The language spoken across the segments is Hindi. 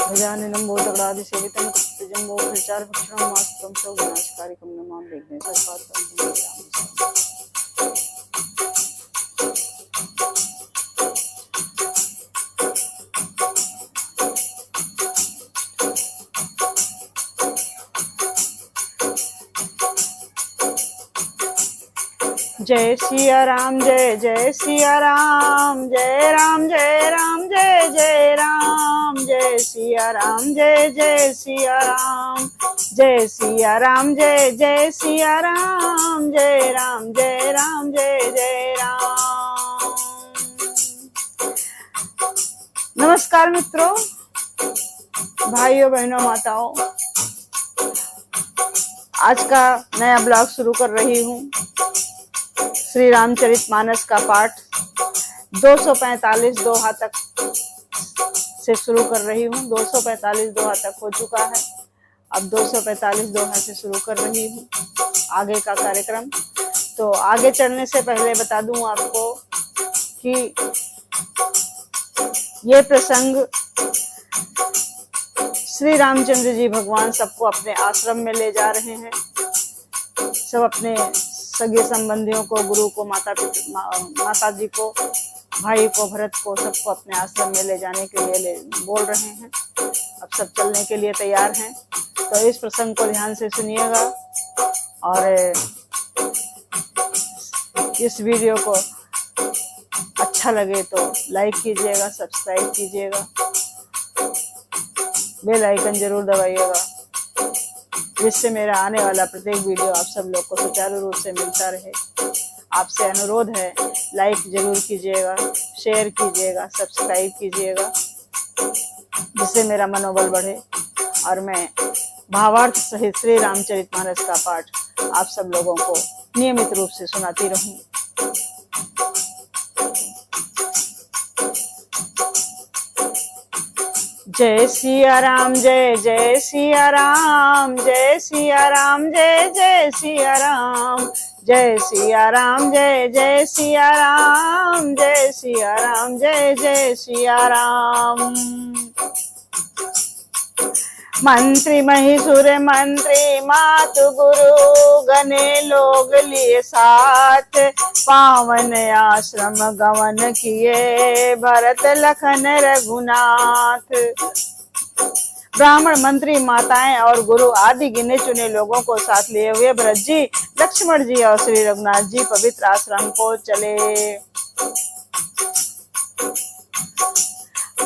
गजाननं भूतगणाधिसेवितं कपितजम्बो फलचारुभक्षणं मास्तुं च विनाशकारिकं नमामि विघ्नेश्वरपात्रं जय सिया राम जय सिया राम जय राम जय राम जय राम जय सिया राम जय सिया राम जय सिया राम जय सिया राम जय राम जय राम। नमस्कार मित्रों, भाइयों बहनों माताओं, आज का नया ब्लॉग शुरू कर रही हूँ। श्री रामचरितमानस का पाठ 245 दोहा तक से शुरू कर रही हूँ। 245 दोहा तक हो चुका है, अब 245 दोहा से शुरू कर रही हूँ आगे का कार्यक्रम। तो आगे चलने से पहले बता दूं आपको कि ये प्रसंग श्री रामचंद्र जी भगवान सबको अपने आश्रम में ले जा रहे हैं। सब अपने सगे संबंधियों को, गुरु को, माता जी को, भाई को, भरत को, सबको अपने आश्रम में ले जाने के लिए बोल रहे हैं। अब सब चलने के लिए तैयार हैं। तो इस प्रसंग को ध्यान से सुनिएगा और इस वीडियो को अच्छा लगे तो लाइक कीजिएगा, सब्सक्राइब कीजिएगा, बेल आइकन जरूर दबाइएगा, जिससे मेरा आने वाला प्रत्येक वीडियो आप सब लोग को सुचारू रूप से मिलता रहे। आपसे अनुरोध है, लाइक जरूर कीजिएगा, शेयर कीजिएगा, सब्सक्राइब कीजिएगा, जिससे मेरा मनोबल बढ़े और मैं भावार्थ सहित श्री रामचरितमानस का पाठ आप सब लोगों को नियमित रूप से सुनाती रहूं। जय सिया राम जय सिया राम जय सिया राम जय सिया राम जय सिया राम जय सिया राम जय सिया राम जय सिया राम। मंत्री महिषुर मंत्री मातु गुरु गने लोग लिए साथ, पावन आश्रम गमन किए भरत लखन रघुनाथ। ब्राह्मण, मंत्री, माताएं और गुरु आदि गिने चुने लोगों को साथ लिए हुए भरत जी, लक्ष्मण जी और श्री रघुनाथ जी पवित्र आश्रम को चले।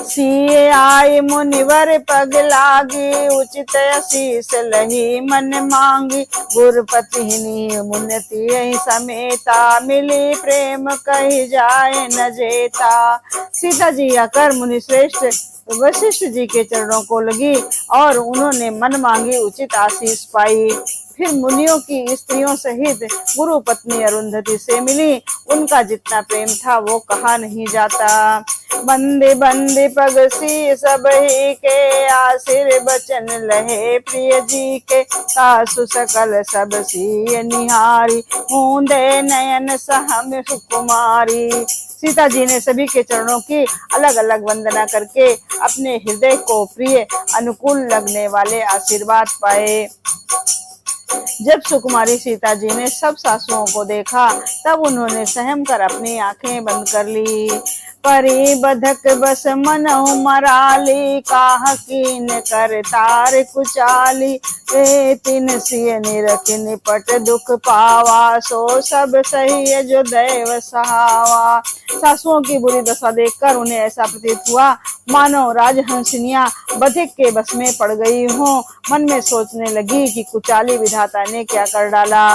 सिए आए मुनिवर पग लागी, उचित आशीष लही मन मांगी। गुरुपतिनी मुनति यही समेता, मिली प्रेम कही जाए न जेता। सीता जी आकर मुनि श्रेष्ठ वशिष्ठ जी के चरणों को लगी और उन्होंने मन मांगी उचित आशीष पाई। फिर मुनियों की स्त्रियों सहित गुरु पत्नी अरुंधति से मिली। उनका जितना प्रेम था वो कहा नहीं जाता। बंदे बंदे पग सी सब ही के, आशीर बचन लहे प्रिय जी के। सासु सकल सब सी निहारी, मूंदे नयन सहम सुकुमारी। सीता जी ने सभी के चरणों की अलग अलग वंदना करके अपने हृदय को प्रिय अनुकूल लगने वाले आशीर्वाद पाए। जब सुकुमारी सीता जी ने सब सासुओं को देखा, तब उन्होंने सहम कर अपनी आंखें बंद कर ली। परी बधक बस मनहु मराली, काह कीन कर तार कुचाली। ए तिन सिय निरख निपट दुख पावा, सो सब सही जो दैव सहावा। सासुओं की बुरी दशा देखकर उन्हें ऐसा प्रतीत हुआ मानो राजहंसिनियां बधिक के बस में पड़ गई हों। मन में सोचने लगी कि कुचाली विधाता ने क्या कर डाला।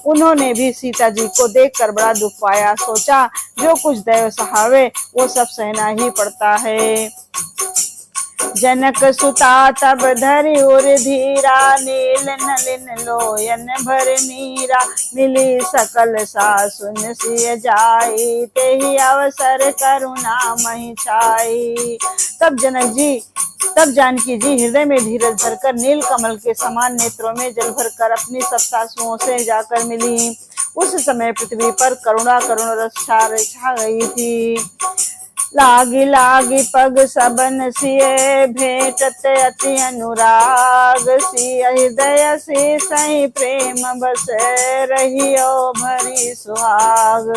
उन्होंने भी सीता जी को देखकर बड़ा दुख पाया। सोचा, जो कुछ दैव सहावे वो सब सहना ही पड़ता है। जनक सुता तब धरि उर धीरा, नील नलिन लोयन भर नीरा। मिली सकल सासुन सिय जाई, तेहि अवसर करुणा महि छाई। तब जानकी जी हृदय में धीरज धरकर नील कमल के समान नेत्रों में जल भरकर अपनी सब सासुओं से जाकर मिली। उस समय पृथ्वी पर करुण रस छा गई थी। लागी लागी पग सबन सिए, भेटत अति अनुराग सिय हृदय से सही प्रेम बस रहियो भरी सुहाग।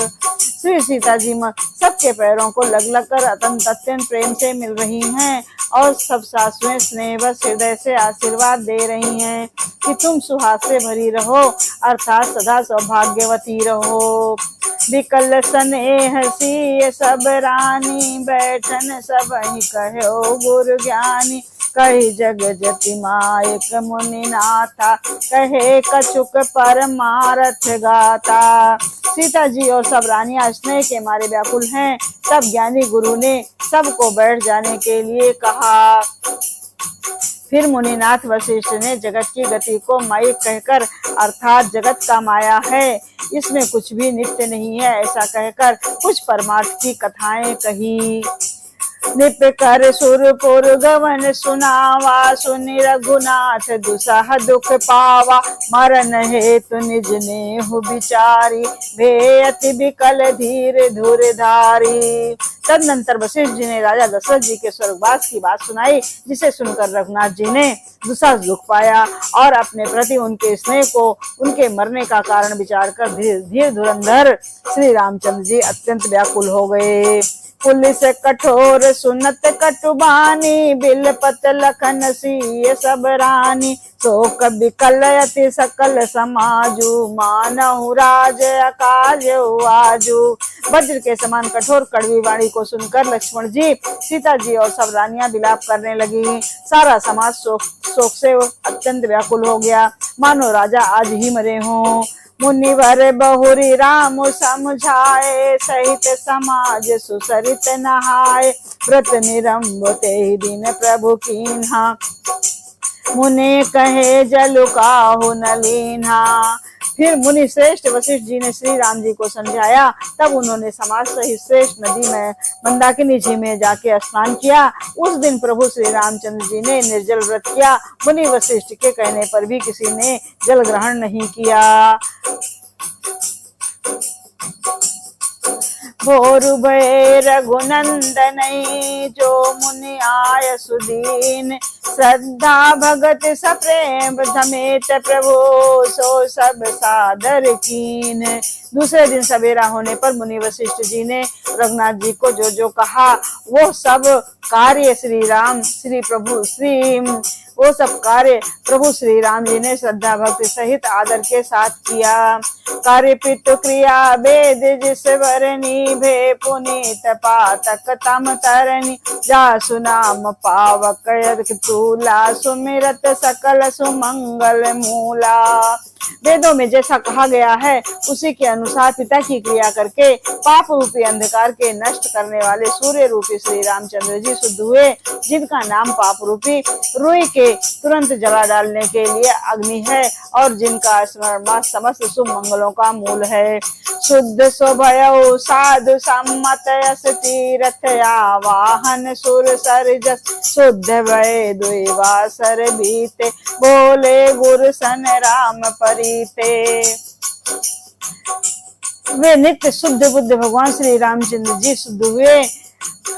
श्री सीता जी सबके पैरों को लग लग कर अत्यंत प्रेम से मिल रही हैं और सब सासुएं स्नेह बस हृदय से आशीर्वाद दे रही हैं कि तुम सुहाग से भरी रहो, अर्थात सदा सौभाग्यवती रहो। विकल स्नेह सी सब रानी, बैठन सब ही कहो गुरु ज्ञानी। कही जग जति मायक मुनि नाथा, कहे कछुक परमारथ गाथा। सीता जी और सब रानियां स्नेह के मारे व्याकुल हैं। तब ज्ञानी गुरु ने सबको बैठ जाने के लिए कहा। फिर मुनिनाथ वशिष्ठ ने जगत की गति को मायिक कहकर, अर्थात जगत का माया है, इसमें कुछ भी नित्य नहीं है, ऐसा कहकर कुछ परमार्थ की कथाएं कही। निप कर सुरपुर गवन सुनावा, सुनि रघुनाथ दुसह दुख पावा। मरन हेतु निज नेहु बिचारी, भे अति विकल धीर धुर धारी। तदनंतर वशिष्ठ जी ने राजा दशरथ जी के स्वर्गवास की बात सुनाई, जिसे सुनकर रघुनाथ जी ने दुसह दुख पाया और अपने प्रति उनके स्नेह को उनके मरने का कारण विचार कर धीर धुरंधर श्री रामचंद्र जी अत्यंत व्याकुल हो गए। पुलिस कठोर सुनत कटुबानी, बिलपत लखन सिय सब रानी। शोक विकल अति सकल समाजू, मानहु राज अकाज आजू। वज्र के समान कठोर कड़वी वाणी को सुनकर लक्ष्मण जी, सीता जी और सब रानियां विलाप करने लगी। सारा समाज शोक से अत्यंत व्याकुल हो गया, मानो राजा आज ही मरे हों। मुनिवर बहुरी राम समझाए, सहित समाज सुसरित नहाए। व्रत निरंभ ते दिन प्रभु कीन्हा, मुने कहे जलु काहु न लीन्हा। फिर मुनि श्रेष्ठ वशिष्ठ जी ने श्री राम जी को समझाया। तब उन्होंने समाज सहित श्रेष्ठ नदी में मंदाकिनी जी में जाके स्नान किया। उस दिन प्रभु श्री रामचंद्र जी ने निर्जल व्रत किया। मुनि वशिष्ठ के कहने पर भी किसी ने जल ग्रहण नहीं किया। भोरु भय रघुनंदन, जो मुनि आय सुदीन। श्रद्धा भगत सप्रेम धमेत प्रभु, सो सब सादर कीन। दूसरे दिन सवेरा होने पर मुनि वशिष्ठ जी ने रघुनाथ जी को जो जो कहा, वो सब कार्य प्रभु श्री राम जी ने श्रद्धा भक्ति सहित आदर के साथ किया। कार्य पितु क्रिया वेद जिस वरनी, भे पुनीत पातक तम तरनी। जासु नाम पावक यद तूला, सुमिरत सकल सुमंगल मूला। वेदों में जैसा कहा गया है उसी के अनुसार पिता की क्रिया करके पाप रूपी अंधकार के नष्ट करने वाले सूर्य रूपी श्री रामचंद्र जी शुद्ध हुए, जिनका नाम पाप रूपी रुई के तुरंत जला डालने के लिए अग्नि है और जिनका स्मरण समस्त शुभ मंगलों का मूल है। शुद्ध स्वभय साधु सम्मत यस तीरथ आवाहन सुर सरजस। शुद्ध भय द्विवासर बीते, बोले गुरु सन राम परीते। वे नित्य शुद्ध बुद्ध भगवान श्री रामचंद्र जी शुद्ध हुए।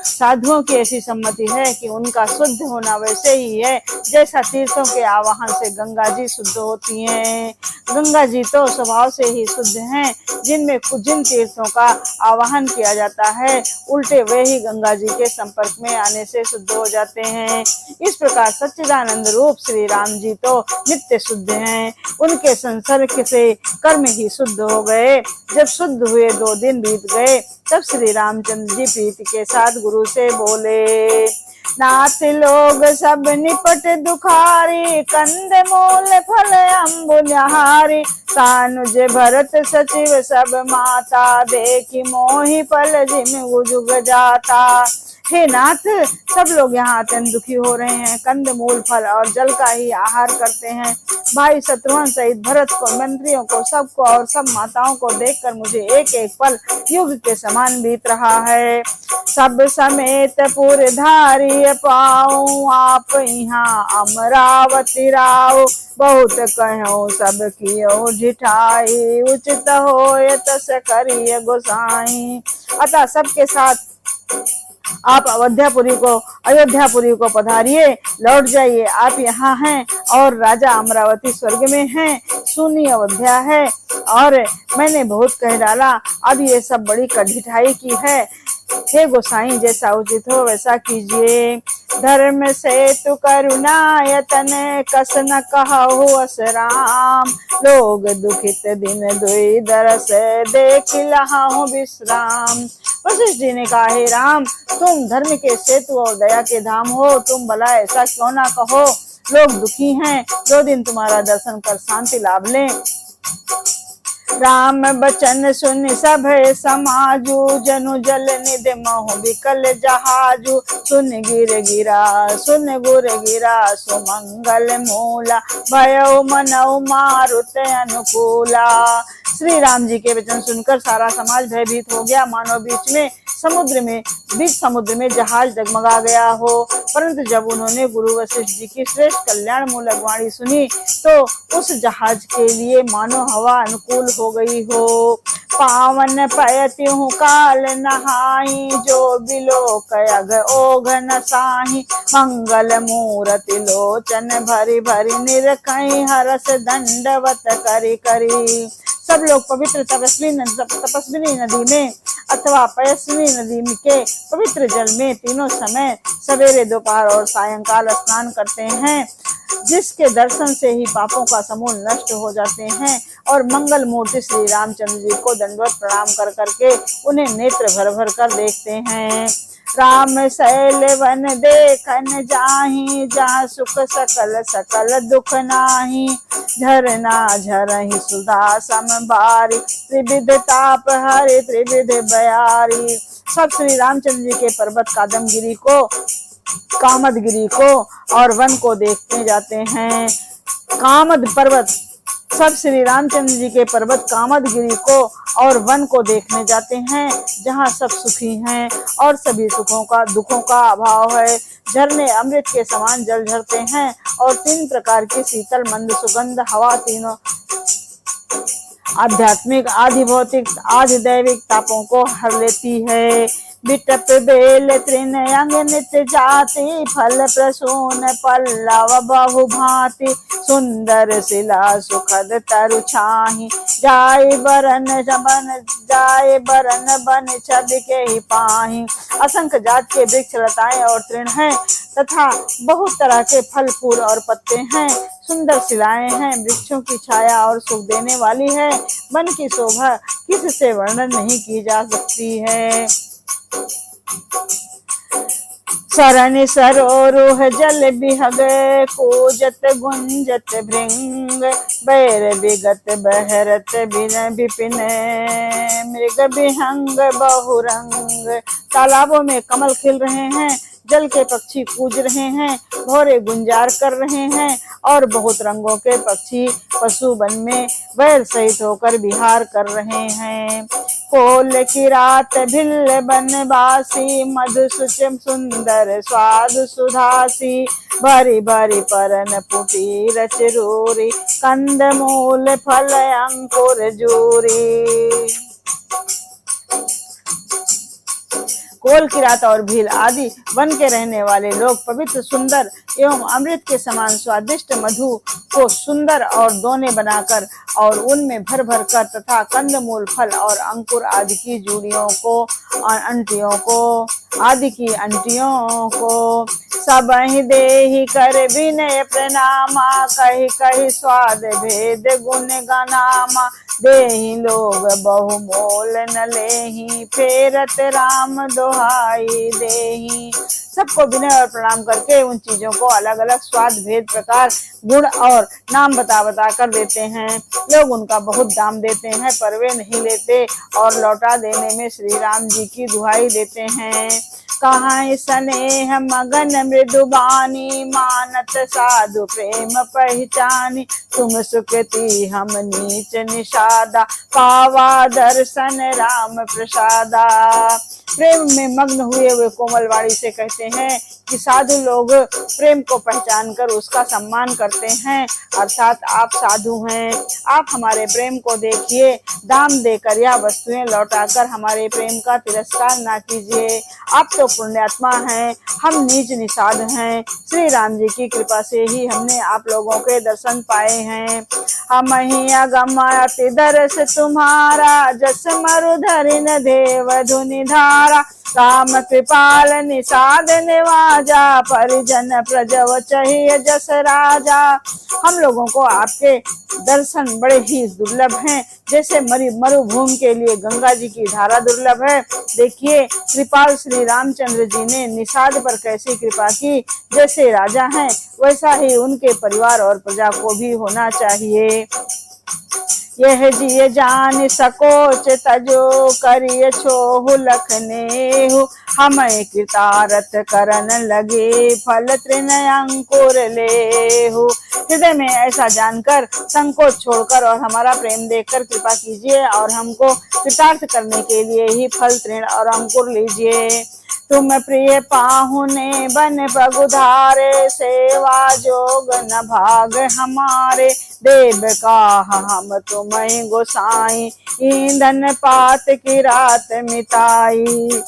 साधुओं की ऐसी सम्मति है कि उनका शुद्ध होना वैसे ही है जैसा तीर्थों के आवाहन से गंगा जी शुद्ध होती हैं। गंगा जी तो स्वभाव से ही शुद्ध हैं, जिनमें जिन तीर्थों का आवाहन किया जाता है उल्टे वे ही गंगा जी के संपर्क में आने से शुद्ध हो जाते हैं। इस प्रकार सच्चिदानंद रूप श्री राम जी तो नित्य शुद्ध हैं। उनके संसर्ग से कर्म ही शुद्ध हो गए। जब शुद्ध हुए 2 दिन बीत गए, तब श्री रामचंद्र जी प्रीति के साथ गुरु से बोले, नाथ लोग सब निपट दुखारी। कंद मूल फल अम्बु निहारी, तानुज भरत सचिव सब माता। देखी मोहि पल जिम जुग जाता। हे नाथ, सब लोग यहाँ अत्यंत दुखी हो रहे हैं। कंद मूल फल और जल का ही आहार करते हैं। भाई शत्रुघ्न सहित भरत को, मंत्रियों को, सबको और सब माताओं को देखकर मुझे एक एक पल युग के समान बीत रहा है। सब समेत पुर धारी पाऊं, आप यहाँ अमरावती राव। बहुत कहो सब कियो ढिठाई, उचित होय तस करिय गोसाई। अतः सबके साथ आप अयोध्यापुरी को पधारिए, लौट जाइए, आप यहाँ हैं और राजा अमरावती स्वर्ग में हैं, सुनी अयोध्या है और मैंने बहुत कह डाला, अब ये सब बड़ी कठिनाई की है। हे गोसाई, जैसा उचित हो वैसा कीजिए। धर्म से तु करुणायतन कस न कहु असराम, लोग दुखित दिन दुई दरस देख लहाहु विश्राम। वशिष्ठ जी ने कहा, हे राम, तुम धर्म के सेतु और दया के धाम हो, तुम भला ऐसा क्यों ना कहो, लोग दुखी हैं, 2 दिन तुम्हारा दर्शन कर शांति लाभ लें। राम बचन सुन सब समाजू, जनु जल निधि महु विकल जहाजू, सुन गुर गिरा सुमंगल मूला, भयो मनौ मारुत अनुकूला। श्री राम जी के वचन सुनकर सारा समाज भयभीत हो गया, मानो बीच समुद्र में जहाज डगमगा गया हो। परंतु जब उन्होंने गुरु वशिष्ठ जी की श्रेष्ठ कल्याण मूलक वाणी सुनी तो उस जहाज के लिए मानो हवा अनुकूल हो गई हो। पावन पयत्यु काल नहाई, जो बिलोक अग ओघ न साही, मंगल मूरति लोचन भरी भरी, निरखई हरस दंडवत करी करी। सब लोग पवित्र तपस्विनी नदी में अथवा पयस्विनी नदी के पवित्र जल में तीनों समय सवेरे, दोपहर और सायंकाल स्नान करते हैं, जिसके दर्शन से ही पापों का समूल नष्ट हो जाते हैं। और मंगल मूर्ति श्री रामचंद्र जी को दंडवत प्रणाम कर करके उन्हें नेत्र भर भर कर देखते हैं। राम शैल वन देखन जाहि, जहाँ सुख सकल सकल दुख नाही, झरना झरहि सुधा समबारी, त्रिविध ताप हरि त्रिविध बयारी। सब श्री रामचंद्र जी के पर्वत कामदगिरी को और वन को देखते जाते हैं। सब श्री रामचंद्र जी के पर्वत कामदगिरी को और वन को देखने जाते हैं, जहाँ सब सुखी हैं और सभी दुखों का अभाव है। झरने अमृत के समान जल झरते हैं और 3 प्रकार की शीतल मंद सुगंध हवा तीनों आध्यात्मिक, आधि भौतिक, आधि दैविक तापों को हर लेती है। बिटप बेल तृण अंग नित्य जाति, फल प्रसून पल्लव बहु भांति, सुंदर शिला सुखद तरु छाही, जाय बरन बन छवि के ही पाही। असंख्य जात के वृक्ष लताएं और तृण हैं तथा बहुत तरह के फल फूल और पत्ते हैं। सुंदर शिलाएं हैं, वृक्षों की छाया और सुख देने वाली है। वन की शोभा किससे वर्णन नहीं की जा सकती है। सरन सरोरुह जल बिहग, कूजत गुंजत भृंग, बैर विगत बहरत विपिन, मृग विहंग बहुरंग। तालाबों में कमल खिल रहे हैं, जल के पक्षी कूज रहे हैं, भौरे गुंजार कर रहे हैं और बहुत रंगों के पक्षी पशु वन में बैल सहित होकर विहार कर रहे हैं। कोल की रात भिल्ल बनवासी, मधु सुच सुंदर स्वाद सुधासी, भरी भरी परन पुटी रच रूरी, कंद मूल फल अंकुर जूरी। कोल की रात और भील आदि वन के रहने वाले लोग पवित्र, सुंदर एवं अमृत के समान स्वादिष्ट मधु को सुंदर और दोने बनाकर और उनमें भर भर कर तथा कंदमूल फल और अंकुर आदि की जूड़ियों को अंटियों को सब ही देहि कर विनय प्रणामा, कही कही स्वाद भेद गुण गनामा, देहि लोग बहुमोल न लेहि, फेरत राम दोहाई देहि। सबको विनय और प्रणाम करके उन चीजों को अलग अलग स्वाद भेद प्रकार गुण और नाम बता कर देते हैं। लोग उनका बहुत दाम देते हैं पर वे नहीं लेते और लौटा देने में श्री राम जी की दुहाई देते हैं। कहाँ स्नेह मगन मृदुबानी, मानत साधु प्रेम पहचानी, तुम सुखती हम नीच निषादा, पावा दर्शन राम प्रसादा। प्रेम में मग्न हुए कोमल वाणी से कहते हैं कि साधु लोग प्रेम को पहचान कर उसका सम्मान करते हैं, अर्थात आप साधु हैं। आप हमारे प्रेम को देखिए, दाम देकर या वस्तुएं लौटाकर हमारे प्रेम का तिरस्कार ना कीजिए। आप तो पुण्यात्मा हैं, हम नीच निषाद हैं। श्री राम जी की कृपा से ही हमने आप लोगों के दर्शन पाए हैं। हम ही अगम अति दरस तुम्हारा, जस मरुधरिन देव धुनि धारा। काम कृपाल निषाद निवाजा, परिजन प्रजव चाहिए जस राजा। हम लोगों को आपके दर्शन बड़े ही दुर्लभ हैं, जैसे मरुभूमि के लिए गंगा जी की धारा दुर्लभ है। देखिए कृपाल श्री रामचंद्र जी ने निषाद पर कैसी कृपा की, जैसे राजा हैं वैसा ही उनके परिवार और प्रजा को भी होना चाहिए। यह जिय जान सकोच तजो, करिय छोहु लखनेहु। हमें कृतारथ करन लगे, फल तृण अंकुर लेहु। हृदय में ऐसा जानकर संकोच छोड़कर और हमारा प्रेम देखकर कृपा कीजिए और हमको कृतार्थ करने के लिए ही फल तृण और अंकुर लीजिए। तुम प्रिय पाहुने बन पगुधारे, सेवा जोग न भाग हमारे। देव का हम तुम्हें गोसाई, ईंधन पात की रात मिताई।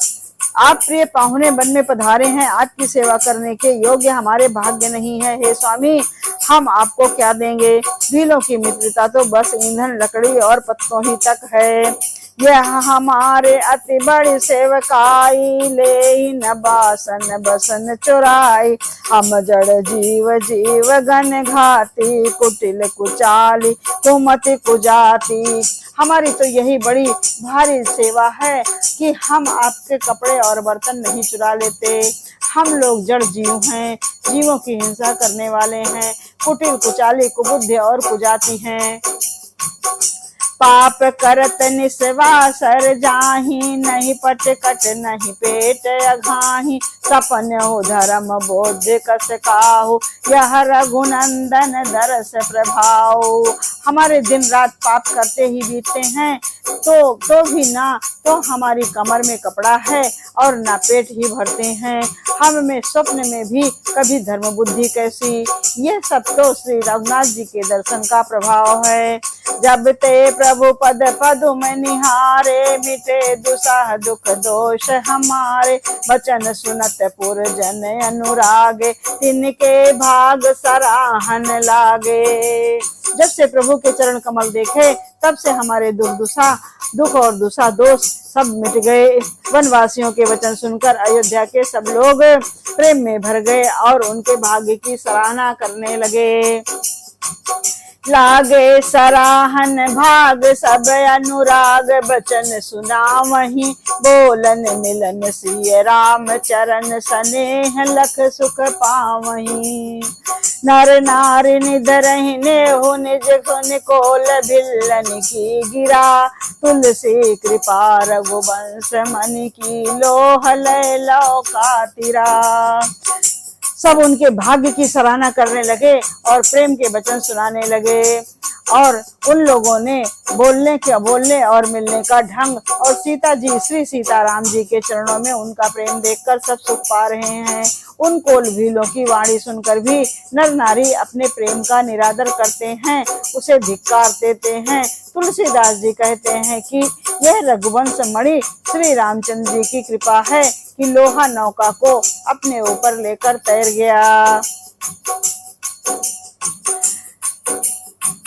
आप प्रिय पाहुने बन में पधारे हैं, आपकी सेवा करने के योग्य हमारे भाग्य नहीं है। हे स्वामी, हम आपको क्या देंगे? भीलों की मित्रता तो बस ईंधन लकड़ी और पत्तों ही तक है। यह हमारे अति बड़ी सेवकाई, ले न बासन बसन चुराई। हम जड़ जीव जीव घन घाती, कुटिल कुचाली कुमति कुजाती। हमारी तो यही बड़ी भारी सेवा है कि हम आपके कपड़े और बर्तन नहीं चुरा लेते। हम लोग जड़ जीव हैं, जीवों की हिंसा करने वाले हैं, कुटिल कुचाली कुबुद्धि और कुजाती हैं। पाप करत निस्वासर जाही, नहीं पट कट नहीं पेट अघाही। सपन हो धर्म बोध कस काहू, यह रघुनंदन दरस प्रभाव। हमारे दिन रात पाप करते ही बीतते हैं, तो भी ना तो हमारी कमर में कपड़ा है और ना पेट ही भरते हैं। हम में स्वप्न में भी कभी धर्म बुद्धि कैसी। ये सब तो श्री रघुनाथ जी के दर्शन का प्रभाव है। जब ते प्रभु पद पदुम निहारे, मिटे दुसाह दुख दोष हमारे। बचन सुनत पुर जन अनुरागे, तिनके भाग सराहन लागे। जब से प्रभु के चरण कमल देखे, तब से हमारे दुख और दुसा दोष सब मिट गए। वनवासियों के वचन सुनकर अयोध्या के सब लोग प्रेम में भर गए और उनके भाग्य की सराहना करने लगे। लागे सराहन भाग सब अनुराग, बचन सुना वहीं बोलन मिलन। सिय राम चरण स्नेह लख सुख पावहीं। नर नारी निधरहि नेहु निज गुण कोल, भिल्लन की गिरा तुलसी कृपा रघुवंश। मन की लोह लय लौका तिरा। सब उनके भाग्य की सराहना करने लगे और प्रेम के वचन सुनाने लगे। और उन लोगों ने बोलने और मिलने का ढंग और सीता जी श्री सीताराम जी के चरणों में उनका प्रेम देखकर सब सुख पा रहे हैं। उन कोल भीलों की वाणी सुनकर भी नर नारी अपने प्रेम का निरादर करते हैं, उसे धिक्कार देते हैं। तुलसीदास जी कहते हैं कि यह रघुवंश मणि श्री रामचंद्र जी की कृपा है कि लोहा नौका को अपने ऊपर लेकर तैर गया।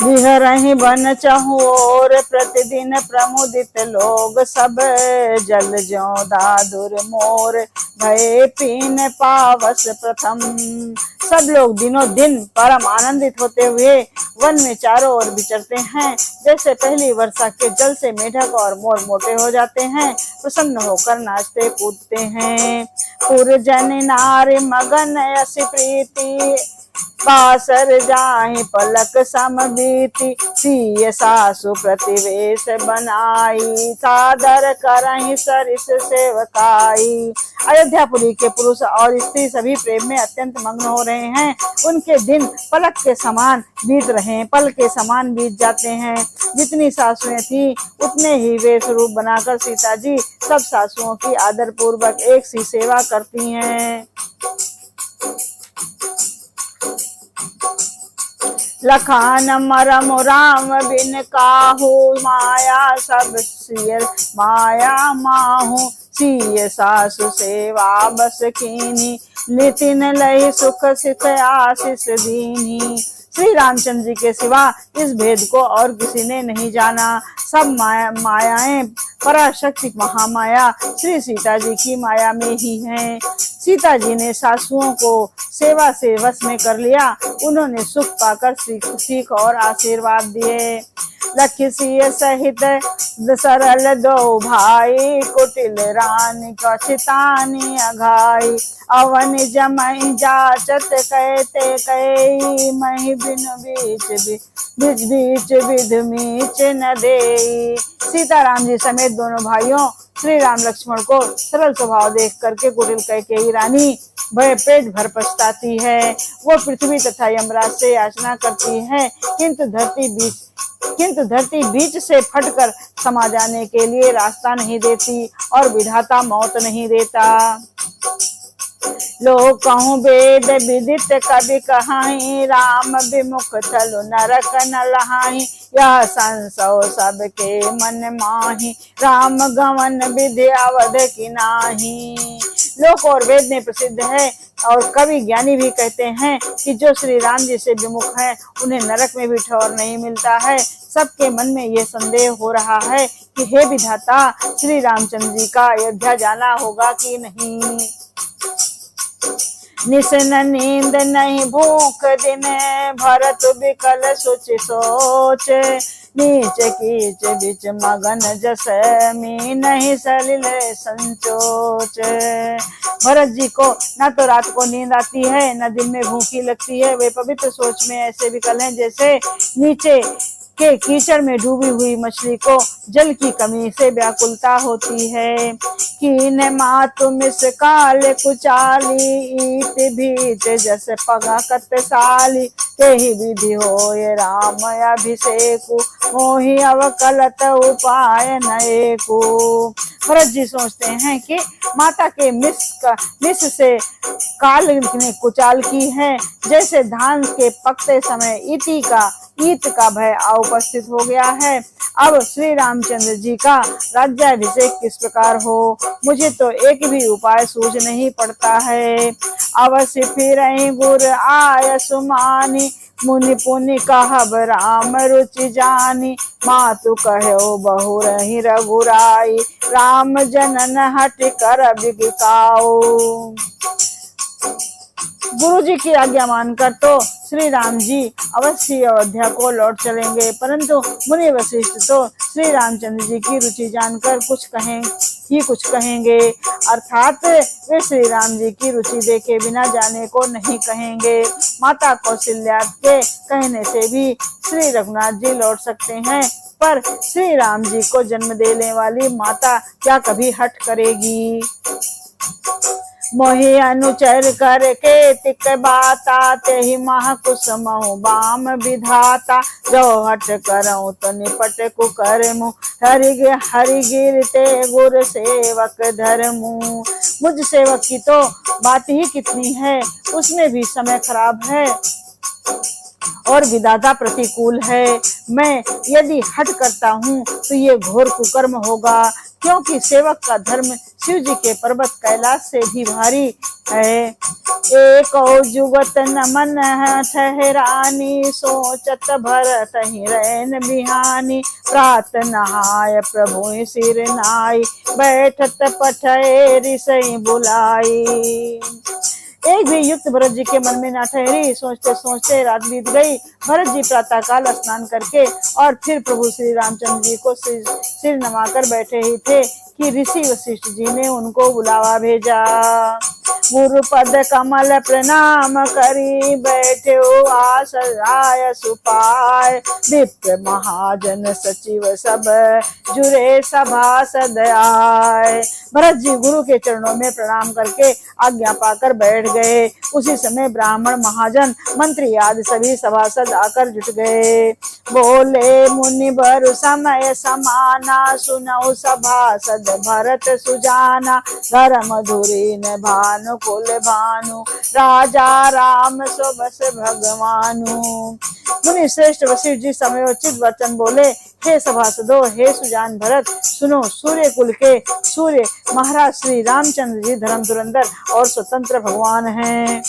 विहरहि बन चहुओर, प्रतिदिन प्रमुदित लोग सब। जल ज्यों दादुर मोर, भय पीन पावस प्रथम। सब लोग दिनों दिन परम आनंदित होते हुए वन में चारों ओर विचरते हैं। जैसे पहली वर्षा के जल से मेढक और मोर मोटे हो जाते हैं, प्रसन्न होकर नाचते कूदते हैं। पुरजन नारी मगन यस प्रीति, पासर जाहि पलक सम बीती, सिय सासु प्रतिवेश बनाई, सादर करहि सरिस सेवकाई। अयोध्यापुरी के पुरुष और स्त्री सभी प्रेम में अत्यंत मग्न हो रहे हैं। उनके दिन पलक के समान बीत रहे हैं, पल के समान बीत जाते हैं। जितनी सासुएं थी उतने ही वे स्वरूप बनाकर सीता जी सब सासुओं की आदर पूर्वक एक सी सेवा करती हैं। लखान मरम राम बिन काहू, माया सब सिर माया माहू, सिय सासु सेवा बस कीनी, नितिन लहि सुख सित आशीष दीनी। श्री रामचंद्र जी के सिवा इस भेद को और किसी ने नहीं जाना। सब मायाएं पराशक्ति महामाया श्री सीता जी की माया में ही हैं। सीता जी ने सासुओं को सेवा से वश में कर लिया। उन्होंने सुख पाकर सीख और आशीर्वाद दिए। लखी सिय सहित सरल दो भाई, कुटिल रानी कछितानी अघाई, अवन जमई जाचत कहते कई, मही बिन बीच विध मीच न देई। सीताराम जी समेत दोनों भाइयों श्री राम लक्ष्मण को सरल स्वभाव देख करके कुटिल कैकेयी रानी भय पेट भर पछताती है। वो पृथ्वी तथा यमराज से याचना करती है, किंतु धरती बीच से फटकर समा जाने के लिए रास्ता नहीं देती और विधाता मौत नहीं देता। लोग कहूँ वेद विदित कवि कहाई, राम विमुख थलु नरक न लहाई, यह संसव सबके मन माही, राम गमन विधि अवध की नाही। लोक और वेद में प्रसिद्ध है और कवि ज्ञानी भी कहते हैं कि जो श्री राम जी से विमुख है उन्हें नरक में भी ठौर नहीं मिलता है। सबके मन में यह संदेह हो रहा है कि हे विधाता, श्री रामचंद्र जी का अयोध्या जाना होगा कि नहीं। निसन नींद नहीं भूख दिन, भरत विकल सोच, नीच कीच बिच मगन जस मी, नहीं सलिल संचोच। भरत जी को न तो रात को नींद आती है न दिन में भूखी लगती है। वे पवित्र सोच में ऐसे विकल हैं जैसे नीचे के कीचड़ में डूबी हुई मछली को जल की कमी से व्याकुलता होती है। कीन मातु मिस काल कुचाली, ईत भीत जस पगा कतसाली, तेहि विधि होय राम अभिषेकु, मोहि अवकलत उपाय नएकु। भरत जी सोचते हैं कि माता के मिस से काल ने कुचाल की है, जैसे धान के पकते समय ईत का भय आ उपस्थित हो गया है। अब श्री रामचंद्र जी का राज्याभिषेक किस प्रकार हो, मुझे तो एक भी उपाय सूझ नहीं पड़ता है। अवश्य फिर गुर आय सुमानी, मुनि पुनि कहब राम रुचि जानी, मातु कहो बहु रही रघुराई, राम जनन हट कर बिगिकाओ। गुरु जी की आज्ञा मानकर तो श्री राम जी अवश्य अयोध्या को लौट चलेंगे, परंतु मुनि वशिष्ठ तो श्री रामचंद्र जी की रुचि जानकर कुछ कहेंगे, अर्थात वे श्री राम जी की रुचि देखे बिना जाने को नहीं कहेंगे। माता कौशल्या के कहने से भी श्री रघुनाथ जी लौट सकते हैं, पर श्री राम जी को जन्म देने वाली माता क्या कभी हट करेगी। मोहि अनुचर करके तिक बाता, तेहि महाकुसमहु बाम विधाता, जो हट करऊं तो निपट कुकरमु, हरि गिरते गुर सेवक धर्मु। मुझ सेवक की तो बात ही कितनी है, उसमें भी समय खराब है और विधाता प्रतिकूल है। मैं यदि हट करता हूँ तो ये घोर कुकर्म होगा, क्योंकि सेवक का धर्म शिव जी के पर्वत कैलाश से भी भारी है। एक जुगत नमन ठहरानी, सोचत भरत हिरैन बिहानी, प्रात नहाय प्रभु सिर नाई, बैठत पठय ऋषि बुलाई। एक भी युक्त भरत जी के मन में ना ठहरी। सोचते सोचते रात बीत गई। भरत जी प्रातः काल स्नान करके और फिर प्रभु श्री रामचंद्र जी को सिर नवाकर बैठे ही थे कि ऋषि वशिष्ठ जी ने उनको बुलावा भेजा। गुरुपद कमल प्रणाम करी बैठे आश्रय सुपाय, विप्र महाजन सचिव सब जुरे सभासद आए। भरत जी गुरु के चरणों में प्रणाम करके आज्ञा पाकर बैठ गए। उसी समय ब्राह्मण महाजन मंत्री आदि सभी सभासद आकर जुट गए। बोले मुनि बर समय समाना, सुनौ सभासद भरत सुजाना, घर मधुरी न भानु कुल भानु, राजा राम सो बस भगवानु। मुनि श्रेष्ठ वशिष्ठ जी समयोचित वचन बोले, हे सभासदों, हे सुजान भरत, सुनो, सूर्य कुल के सूर्य महाराज श्री रामचंद्र जी धर्म धुरंधर और स्वतंत्र भगवान हैं।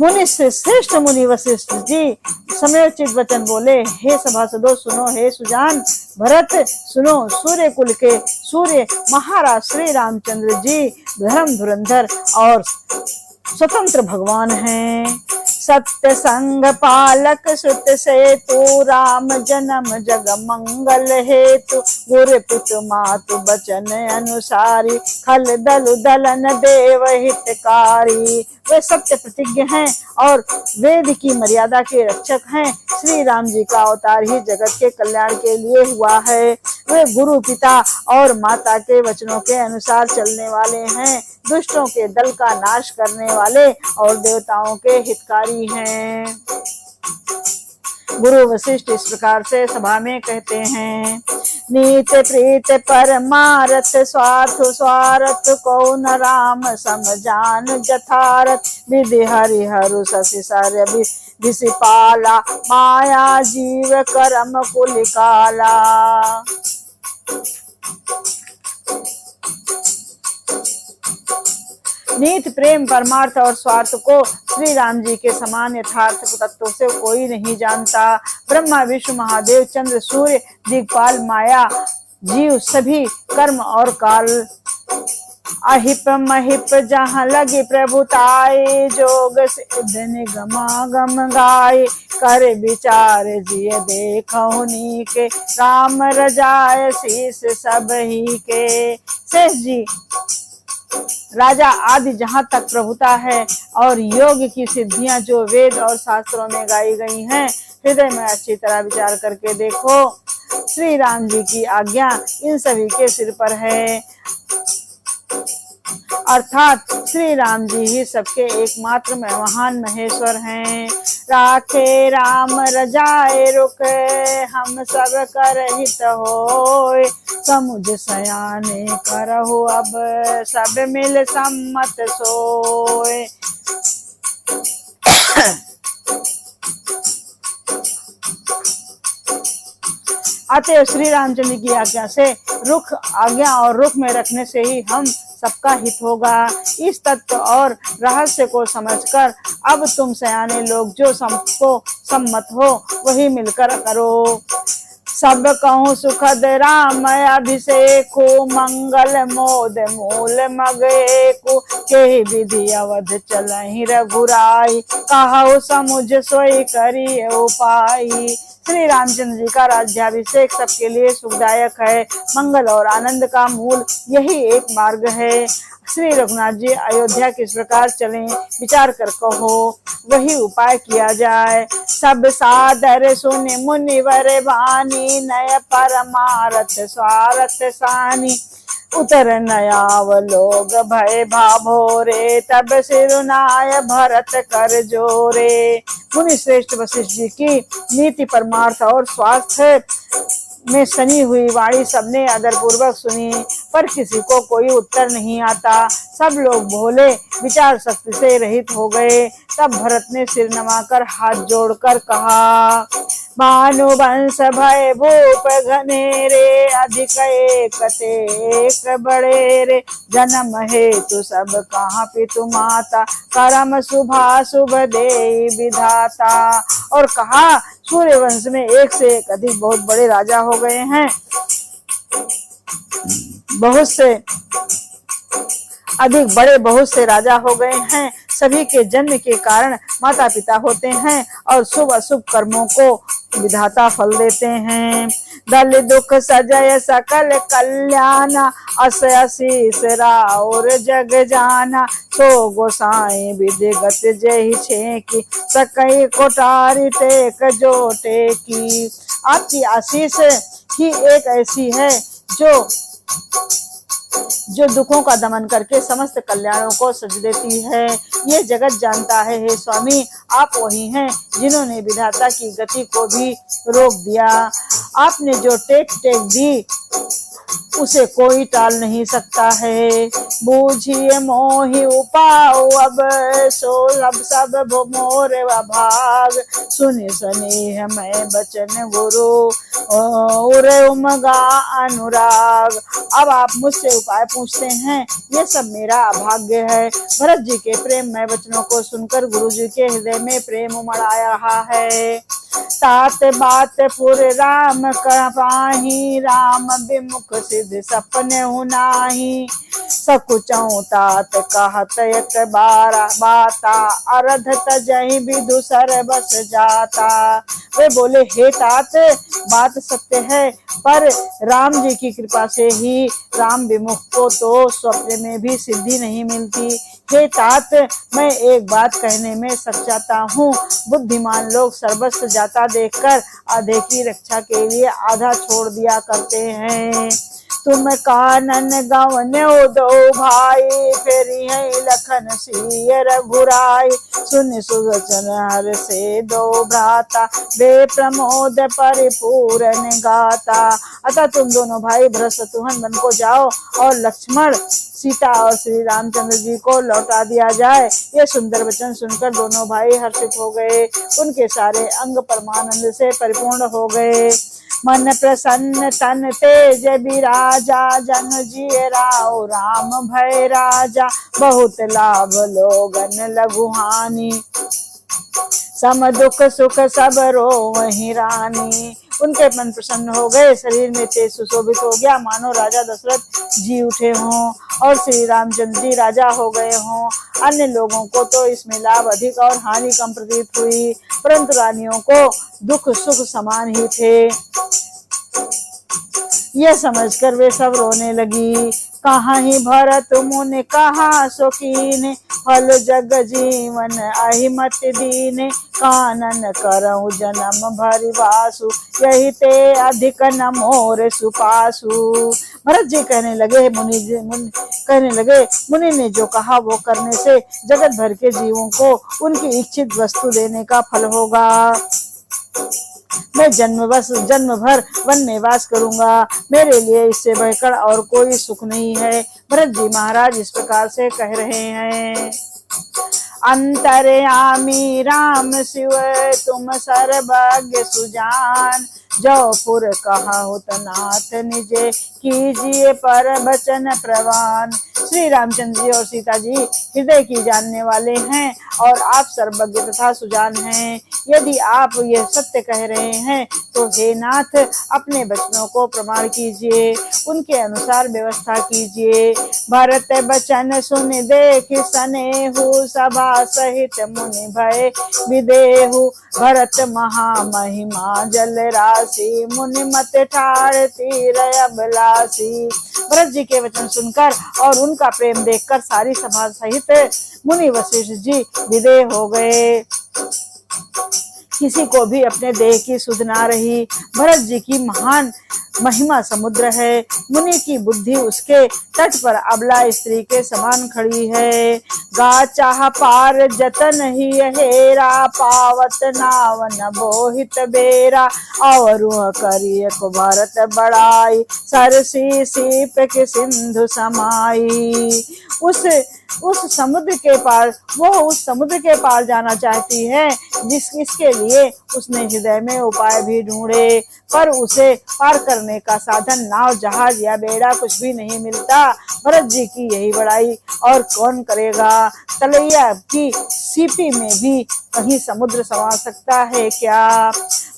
मुनि से श्रेष्ठ मुनि वशिष्ठ जी समयोचित वचन बोले, हे सभासदों सुनो, हे सुजान भरत सुनो, सूर्य कुल के सूर्य महाराज श्री रामचंद्र जी धर्म धुरंधर और स्वतंत्र भगवान हैं। सत्य संग पालक सुत सेतु, राम जन्म जग मंगल हेतु, गुरु पुत्र मातु बचन अनुसारी, खल दल दलन देव हितकारी। वे सत्य प्रतिज्ञ हैं और वेद की मर्यादा के रक्षक हैं। श्री राम जी का अवतार ही जगत के कल्याण के लिए हुआ है। वे गुरु पिता और माता के वचनों के अनुसार चलने वाले हैं, दुष्टों के दल का नाश करने वाले और देवताओं के हितकारी हैं। गुरु वशिष्ठ इस प्रकार से सभा में कहते हैं, नीत प्रीत परमारथ, स्वार्थ स्वार्थ को न राम समझान जथारथ, विधि हरिहरु शशि सर्य विषिपाला, माया जीव करम कुल काला। नीत प्रेम परमार्थ और स्वार्थ को श्री राम जी के समान यथार्थ तत्व से कोई नहीं जानता। ब्रह्मा विष्णु महादेव चंद्र सूर्य दिक्पाल माया जीव सभी कर्म और काल, अहिप महिप जहाँ लगी प्रभुताई, जोग सिद्ध निगमागम गाय, कर विचार जिय देखो नीके, राम रजाय शीस सब ही के। शेष जी राजा आदि जहाँ तक प्रभुता है और योग की सिद्धियां जो वेद और शास्त्रों में गाई गई हैं, हृदय में अच्छी तरह विचार करके देखो। श्री राम जी की आज्ञा इन सभी के सिर पर है, अर्थात श्री राम जी ही सबके एकमात्र महान महेश्वर हैं। राखे राम रजाए रुक, हम सब कर हित होय, समुझ सयाने करहु अब, सब मिल सम्मत सोय। अतः श्री रामचंद्र की आज्ञा से रुख आज्ञा और रुख में रखने से ही हम सबका हित होगा। इस तत्व और रहस्य को समझकर अब तुम सयाने लोग जो सबको सम्मत हो वही मिलकर करो। सब कहूँ सुखद राम अभिषेक, मंगल मोद मूल मगेकु, के विधि अवध चलहि रघुराई, कहु समुझ सोई करिए उपाई। श्री रामचंद्र जी का राज्याभिषेक सबके लिए सुखदायक है। मंगल और आनंद का मूल यही एक मार्ग है। श्री रघुनाथ जी अयोध्या किस प्रकार चलें विचार कर कहो, वही उपाय किया जाए। सब सादर सुनि मुनिवर वाणी, नय परमारथ स्वारथ सानी, उतर नयाव लोग भय भाभोरे, तब सिरुनाय भरत कर जोरे। मुनि श्रेष्ठ वशिष्ठ जी की नीति परमार्थ और स्वास्थ्य में सनी हुई वाणी सबने आदर पूर्वक सुनी, पर किसी को कोई उत्तर नहीं आता। सब लोग भोले विचार शक्ति से रहित हो गए। तब भरत ने सिर नमाकर हाथ जोड़कर कहा, भानुवंश भय भूप घनेरे, अधिक एक तेक बड़े रे, जन्म हेतु सब कहाँ पितु माता, करम शुभा शुभ दे विधाता। और कहा, सूर्य वंश में एक से एक अधिक बहुत बड़े राजा हो गए हैं, बहुत से अधिक बड़े बहुत से राजा हो गए हैं। सभी के जन्म के कारण माता पिता होते हैं और शुभ अशुभ कर्मों को विधाता फल देते हैं। दल दुख सजय सकल कल्याणा, अस असीस राउर जग जाना। सो गोसाई विधिगत जय छेकी, सकई कोठारी टेक जो टेकी। आपकी आशीष ही एक ऐसी है जो दुखों का दमन करके समस्त कल्याणों को सज देती है। ये जगत जानता है हे स्वामी, आप वही हैं जिन्होंने विधाता की गति को भी रोक दिया। आपने जो टेक दी उसे कोई टाल नहीं सकता है। बूझिए मोहि उपाओ अब, सो सब मोर भाग। सुनि स्नेह मैं बचन गुरु, उरे उमगा अनुराग। अब आप मुझसे उपाय पूछते हैं, ये सब मेरा अभाग्य है। भरत जी के प्रेम में वचनों को सुनकर गुरु जी के हृदय में प्रेम उमड़ आ रहा है। तात बात पुर राम कर पाही, राम विमुख सिद्ध सपने हुनाही। सकुचौ तात कहत एक बारा, बाता अरध तजहि विदुसर बस जाता। वे बोले, हे तात, बात सत्य है, पर राम जी की कृपा से ही राम विमुख को तो स्वप्न में भी सिद्धि नहीं मिलती। हे तात, मैं एक बात कहने में सच्चाता हूँ। बुद्धिमान लोग सर्वस्व जाता देखकर आधे की रक्षा के लिए आधा छोड़ दिया करते हैं। तुम कानन गवन्यो दो भाई, फेरी है लखन सिय रघुराई। सुन सुवचन हर से दो भ्राता, वे प्रमोद परिपूर्ण गाता। अतः तुम दोनों भाई भरत शत्रुघ्न बन को जाओ और लक्ष्मण, सीता और श्री रामचंद्र जी को लौटा दिया जाए। ये सुंदर वचन सुनकर दोनों भाई हर्षित हो गए। उनके सारे अंग परमानंद से परिपूर्ण हो गए। मन प्रसन्न तन तेज विराजा, जन जिय राव राम भय राजा। बहुत लाभ लोगन लघु हानि, सम दुख सुख सब रो वही रानी। उनके मन प्रसन्न हो गए, शरीर में तेज सुशोभित हो गया, मानो राजा दशरथ जी उठे हों और श्री रामचंद्र जी राजा हो गए हों। अन्य लोगों को तो इसमें लाभ अधिक और हानि कम प्रतीत हुई, परंतु रानियों को दुख सुख समान ही थे। यह समझकर वे सब रोने लगी। कहाँ ही भरत मुनि कहाँ शौकीन, फल जग जीवन अहिमत दीन। कानन करहु जन्म भरि वासु, यही ते अधिक न मोर सुपासु। भरत जी कहने लगे, मुनि ने जो कहा वो करने से जगत भर के जीवों को उनकी इच्छित वस्तु देने का फल होगा। मैं जन्म भर वन में वास करूंगा, मेरे लिए इससे बढ़कर और कोई सुख नहीं है। भरत जी महाराज इस प्रकार से कह रहे हैं। अंतर्यामी राम शिव तुम सर्वज्ञ सुजान, जो पुर कहा नाथ निजे, कीजिए पर वचन प्रवान। श्री रामचंद्र जी और सीता जी हृदय की जानने वाले हैं और आप सर्वज्ञ तथा सुजान हैं। यदि आप यह सत्य कह रहे हैं तो हे नाथ, अपने वचनों को प्रमाण कीजिए, उनके अनुसार व्यवस्था कीजिए। भरत वचन सुन देख सनेहु, सभा सहित मुनि भय विदेहु। भरत महामहिमा जल राशि, मुनि मत ठाड़ तीर अभिलाषी। भरत जी के वचन सुनकर और उनका प्रेम देखकर सारी सभा सहित मुनि वशिष्ठ जी विदेह हो गए। किसी को भी अपने देह की सुध ना रही। भरत जी की महान महिमा समुद्र है, मुनि की बुद्धि उसके तट पर अबला स्त्री के समान खड़ी है। गा चाह पार जतन ही हेरा, पावत नाव न बोहित बेरा। अवरुह करिय को भारत बड़ाई, सरसी सीप के सिंधु समाई। उस समुद्र के पार जाना चाहती है, जिसके लिए उसने हृदय में उपाय भी ढूंढे, पर उसे पार करने का साधन नाव जहाज या बेड़ा कुछ भी नहीं मिलता। भरत जी की यही बड़ाई और कौन करेगा। तलैया की सीपी में भी कहीं समुद्र समा सकता है क्या।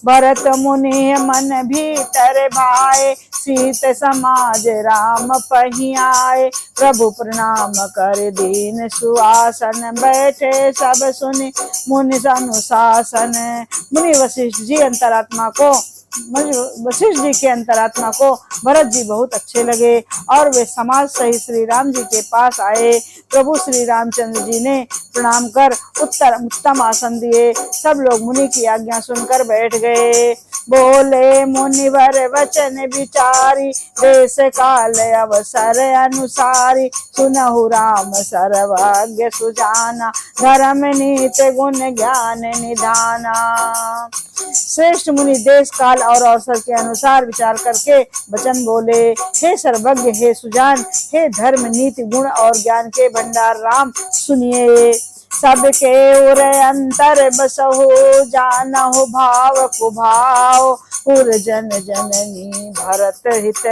भरत मुनि मन भीतर भाए, सीत समाज राम पही आए। प्रभु प्रणाम कर दीन सुआसन, बैठे सब सुनि मुनि अनुशासन। मुनि वशिष्ठ जी अंतरात्मा को वशिष्ठ जी के अंतरात्मा को भरत जी बहुत अच्छे लगे और वे समाज सहित श्री राम जी के पास आए। प्रभु श्री रामचंद्र जी ने प्रणाम कर उत्तम आसन दिए। सब लोग मुनि की आज्ञा सुनकर बैठ गए। बोले मुनिवर वचन विचारी, देश काल अवसर अनुसारी। सुनहु राम सर्वज्ञ सुजाना, धर्म नीति गुण ज्ञान निधाना। श्रेष्ठ मुनि देश काल और अवसर के अनुसार विचार करके वचन बोले। हे सर्वज्ञ, हे सुजान, हे धर्म नीति गुण और ज्ञान के भंडार राम, सुनिए। सबके उर अंतर बसहु, जानहु भाव कुभाव। पुर जन जननी भरत हित,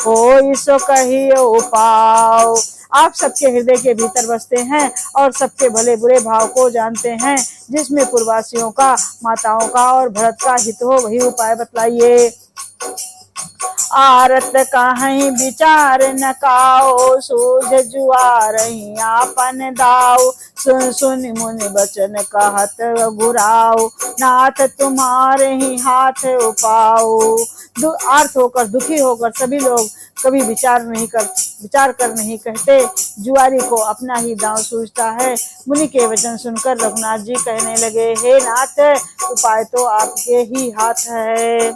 होई सो कहियो पाओ। आप सबके हृदय के भीतर बसते हैं और सबके भले बुरे भाव को जानते हैं। जिसमें पूर्ववासियों का, माताओं का और भरत का हित हो, वही उपाय बतलाइए। आरत कहीं विचार न काओ, सूझ जुआरही आपन दाऊ। सुन सुन मुनि बचन कहत गुराओ, नाथ तुम्हारे ही हाथ उपाओ। आर्थ होकर, दुखी होकर सभी लोग कभी विचार कर नहीं कहते। जुआरी को अपना ही दांव सूझता है। मुनि के वचन सुनकर रघुनाथ जी कहने लगे, हे नाथ, उपाय तो आपके ही हाथ है।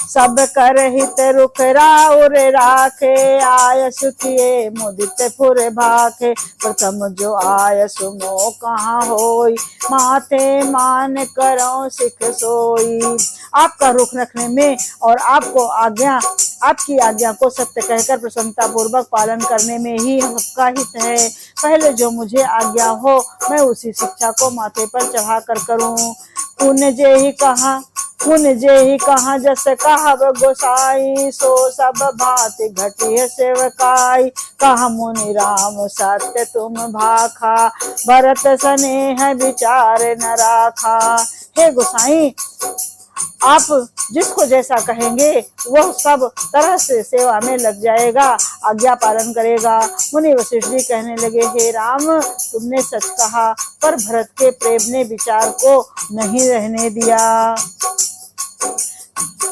सब कर हित रुख राउर राखे, आयसु किए मुदित फुर भाखे। प्रथम जो आयसु मोह कहाँ होई, माथे मान करो सिख सोई। आपका रुख रखने में और आपकी आज्ञा को सत्य कहकर प्रसन्नता पूर्वक पालन करने में ही सबका हित है। पहले जो मुझे आज्ञा हो, मैं उसी शिक्षा को माथे पर चढ़ा कर करूं। पुण्य जे ही कहा जस कहब गोसाई, सो सब भांति घटी सेवकाई। कहा मुनि राम सत्य तुम भाखा, भरत स्नेह विचार न राखा। हे गोसाई, आप जिसको जैसा कहेंगे वह सब तरह से सेवा में लग जाएगा, आज्ञा पालन करेगा। मुनि वशिष्ठ जी कहने लगे, हे राम, तुमने सच कहा, पर भरत के प्रेम ने विचार को नहीं रहने दिया।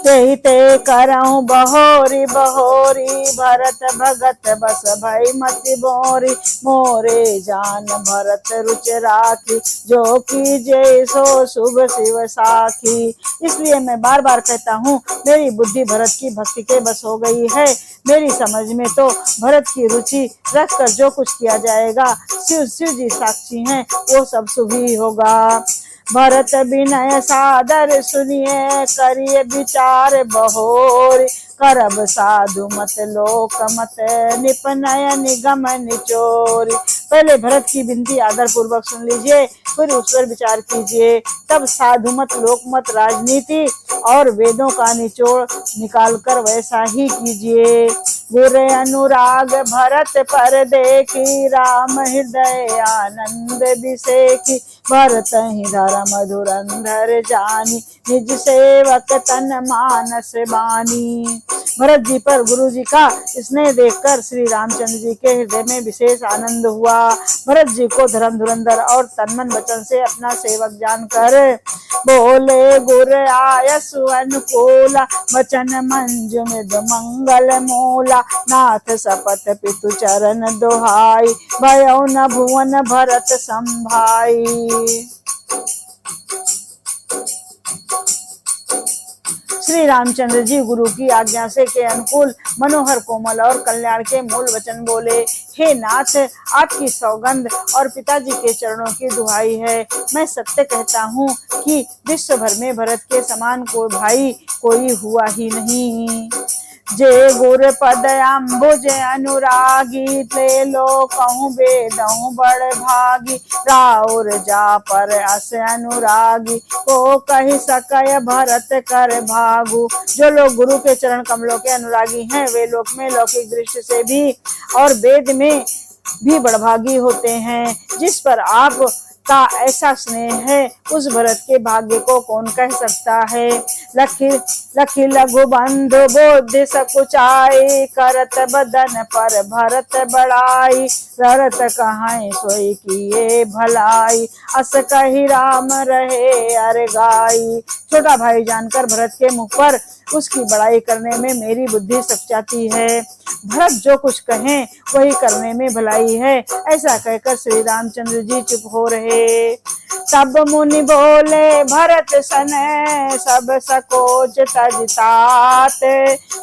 ते करऊं बहोरी बहोरी, भरत भगत बस भई मति बोरी। मोरे जान भरत रुच राखी, जो की जय सो शुभ शिव साखी। इसलिए मैं बार बार कहता हूँ, मेरी बुद्धि भरत की भक्ति के बस हो गई है। मेरी समझ में तो भरत की रुचि रख कर जो कुछ किया जाएगा, शिव जी साक्षी हैं, वो सब शुभ ही होगा। भरत विनय सादर सुनिए, करिए विचार बहोर। करब साधु मत लोक मत, निपनय निगम निचोर। पहले भरत की विनती आदर पूर्वक सुन लीजिए, फिर उस पर विचार कीजिए। तब साधु मत, लोक मत, राजनीति और वेदों का निचोड़ निकाल कर वैसा ही कीजिए। गुर अनुराग भरत पर देखी, राम हृदय आनंद बिसेखी। भरत ही धर्म धुरंधर जानी, निज सेवक तन मानस बानी। भरत जी पर गुरु जी का स्नेह देखकर श्री रामचंद्र जी के हृदय में विशेष आनंद हुआ। भरत जी को धर्म धुरंधर और तन्मन वचन से अपना सेवक जानकर बोले, गुर आयसु अनुकूला, वचन मंजु मृद मंगल मूला। नाथ सपथ पितु चरण दोहाई, भयो न भुवन भरत संभाई। श्री रामचंद्र जी गुरु की आज्ञा से के अनुकूल मनोहर, कोमल और कल्याण के मूल वचन बोले। हे नाथ, आपकी सौगंध और पिताजी के चरणों की दुहाई है। मैं सत्य कहता हूँ कि विश्व भर में भरत के समान कोई भाई कोई हुआ ही नहीं। जे गुर पद अम्बुज अनुरागी, ते लो कहूँ बेदहूँ बड़ भागी। राउर जा पर अस अनुरागी, को कही सकय भरत कर भागु। जो लोग गुरु के चरण कमलों के अनुरागी हैं, वे लोक में लौकिक दृष्टि से भी और वेद में भी बड़भागी होते हैं। जिस पर आप का ऐसा स्नेह है, उस भरत के भाग्य को कौन कह सकता है। लखी लखी लघु बंधु बुद्धि सकुचाई, करत बदन पर भरत बड़ाई, ररत कहाई सोई किए भलाई, अस कही राम रहे अर गाई। छोटा भाई जानकर भरत के मुख पर उसकी बड़ाई करने में मेरी बुद्धि सक जाती है। भरत जो कुछ कहें वही करने में भलाई है। ऐसा कहकर श्री रामचंद्र जी चुप हो रहे। तब मुनि बोले भरत सने, सब सकोच तजतात,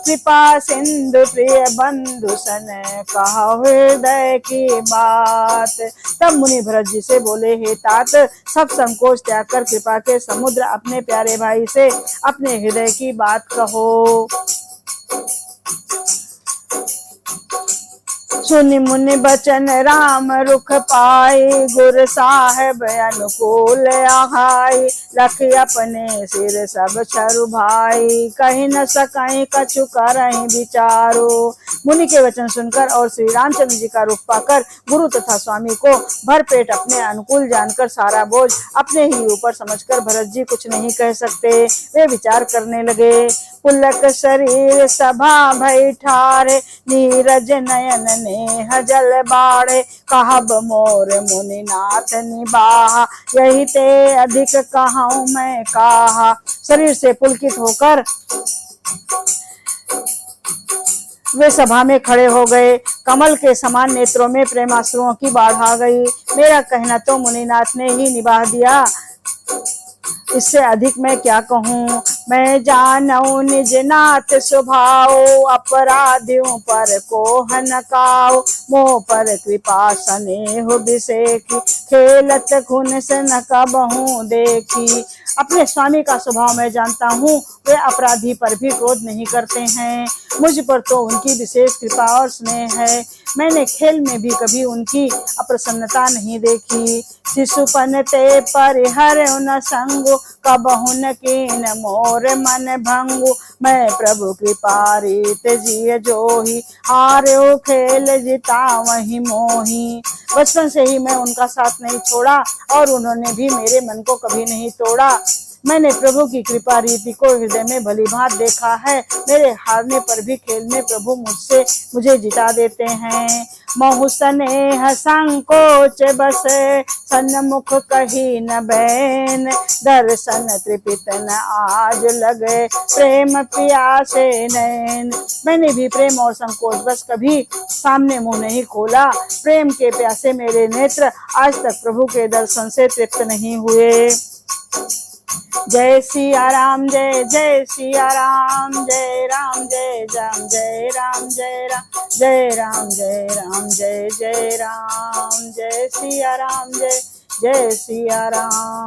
कृपा सिंधु प्रिय बंधु सन, कहा हृदय की बात। तब मुनि भरत जी से बोले, हे तात, सब संकोच त्याग कर कृपा के समुद्र अपने प्यारे भाई से अपने हृदय की बात कहो। सुनि मुनि बचन राम रुख पाई, गुर साहेब अनुकूल आहाई, लख अपने सिर सब छरु भाई, कही न सकाई कछु करहि विचारो। मुनि के वचन सुनकर और श्री रामचंद्र जी का रुख पाकर गुरु तथा स्वामी को भरपेट अपने अनुकूल जानकर सारा बोझ अपने ही ऊपर समझकर भरत जी कुछ नहीं कह सकते। वे विचार करने लगे। पुलक शरीर सभा भई ठारे, नीरज नयन नेह जल बाढ़े, कहब मोर मुनिनाथ निबाहा, यही ते अधिक कहूँ मैं कहा। शरीर से पुलकित होकर वे सभा में खड़े हो गए। कमल के समान नेत्रों में प्रेमाश्रुओं की बाढ़ आ गई। मेरा कहना तो मुनिनाथ ने ही निभा दिया, इससे अधिक मैं क्या कहूँ। मैं जानऊ निज नाथ स्वभाव, अपराधियों पर कोह नकाओ, मोह पर कृपा स्नेह बिसेखी, खेलत खुन से न कबहूँ देखी। अपने स्वामी का स्वभाव मैं जानता हूँ, वे अपराधी पर भी क्रोध नहीं करते हैं। मुझ पर तो उनकी विशेष कृपा और स्नेह है। मैंने खेल में भी कभी उनकी अप्रसन्नता नहीं देखी। शिशुपन ते परिहर न संगु, कबहुन कीन मोर मन भंगु, मैं प्रभु कृपा रीत जिय जोही, हार्यो खेल जिता वही मोही। बचपन से ही मैं उनका साथ नहीं छोड़ा और उन्होंने भी मेरे मन को कभी नहीं तोड़ा। मैंने प्रभु की कृपा रीति को हृदय में भली भांति देखा है। मेरे हारने पर भी खेल में प्रभु मुझे जिता देते हैं। मोह स्नेह संकोच बसे, सन्मुख कही न बैन, दर्शन तृपित न आज लगे, प्रेम प्यासे नैन। मैंने भी प्रेम और संकोच बस कभी सामने मुंह नहीं खोला। प्रेम के प्यासे मेरे नेत्र आज तक प्रभु के दर्शन से तृप्त नहीं हुए। जय सिया राम, जय जय सिया राम, जय राम जय राम, जय राम जय राम, जय राम जय राम, जय जय राम, जय सिया राम, जय जय सिया राम।